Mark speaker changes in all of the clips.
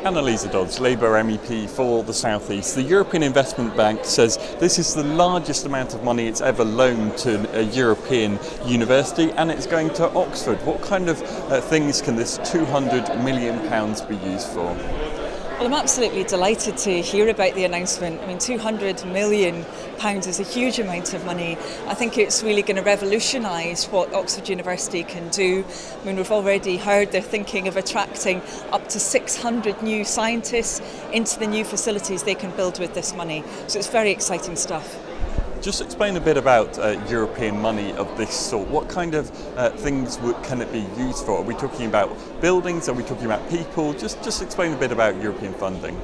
Speaker 1: Anneliese Dodds, Labour MEP for the South East. The European Investment Bank says this is the largest amount of money it's ever loaned to a European university, and it's going to Oxford. What kind of things can this £200 million be used for?
Speaker 2: Well, I'm absolutely delighted to hear about the announcement. I mean, £200 million is a huge amount of money. I think it's really going to revolutionise what Oxford University can do. I mean, we've already heard they're thinking of attracting up to 600 new scientists into the new facilities they can build with this money. So it's very exciting stuff.
Speaker 1: Just explain a bit about European money of this sort. What kind of things can it be used for? Are we talking about buildings? Are we talking about people? Just explain a bit about European funding.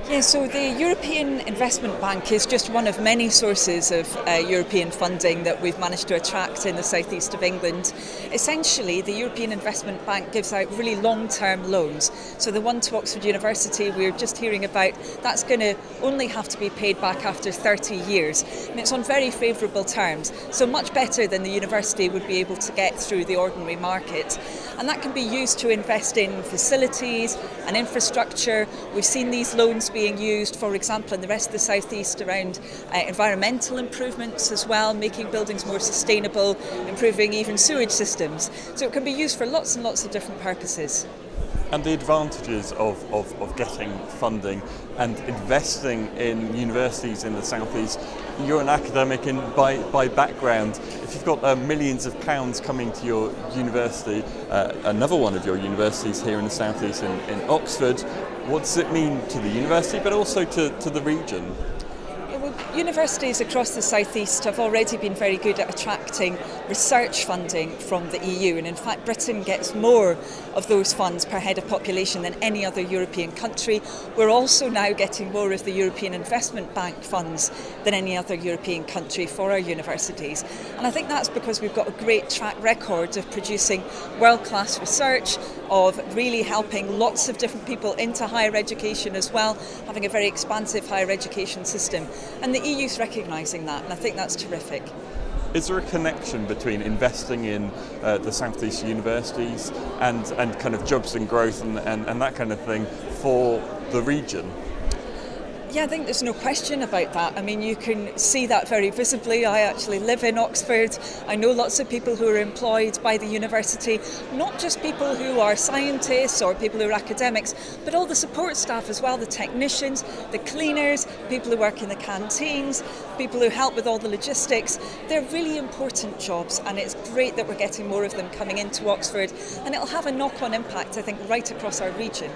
Speaker 2: Yeah, so the European Investment Bank is just one of many sources of European funding that we've managed to attract in the southeast of England. Essentially, the European Investment Bank gives out really long-term loans. So the one to Oxford University we're just hearing about, that's going to only have to be paid back after 30 years. And it's on very favourable terms, so much better than the university would be able to get through the ordinary market. And that can be used to invest in facilities and infrastructure. We've seen these loans being used, for example, in the rest of the southeast around environmental improvements as well, making buildings more sustainable, improving even sewage systems. So it can be used for lots and lots of different purposes.
Speaker 1: And the advantages of getting funding and investing in universities in the southeast. You're an academic by background. If you've got millions of pounds coming to your university, another one of your universities here in the southeast in Oxford, what does it mean to the university but also to the region?
Speaker 2: Universities across the southeast have already been very good at attracting research funding from the EU, and in fact Britain gets more of those funds per head of population than any other European country. We're also now getting more of the European Investment Bank funds than any other European country for our universities, and I think that's because we've got a great track record of producing world-class research, of really helping lots of different people into higher education as well, having a very expansive higher education system. And the EU's recognising that, and I think that's terrific.
Speaker 1: Is there a connection between investing in the southeast universities and kind of jobs and growth and that kind of thing for the region?
Speaker 2: Yeah, I think there's no question about that. I mean, you can see that very visibly. I actually live in Oxford. I know lots of people who are employed by the university, not just people who are scientists or people who are academics, but all the support staff as well, the technicians, the cleaners, people who work in the canteens, people who help with all the logistics. They're really important jobs, and it's great that we're getting more of them coming into Oxford, and it'll have a knock-on impact, I think, right across our region.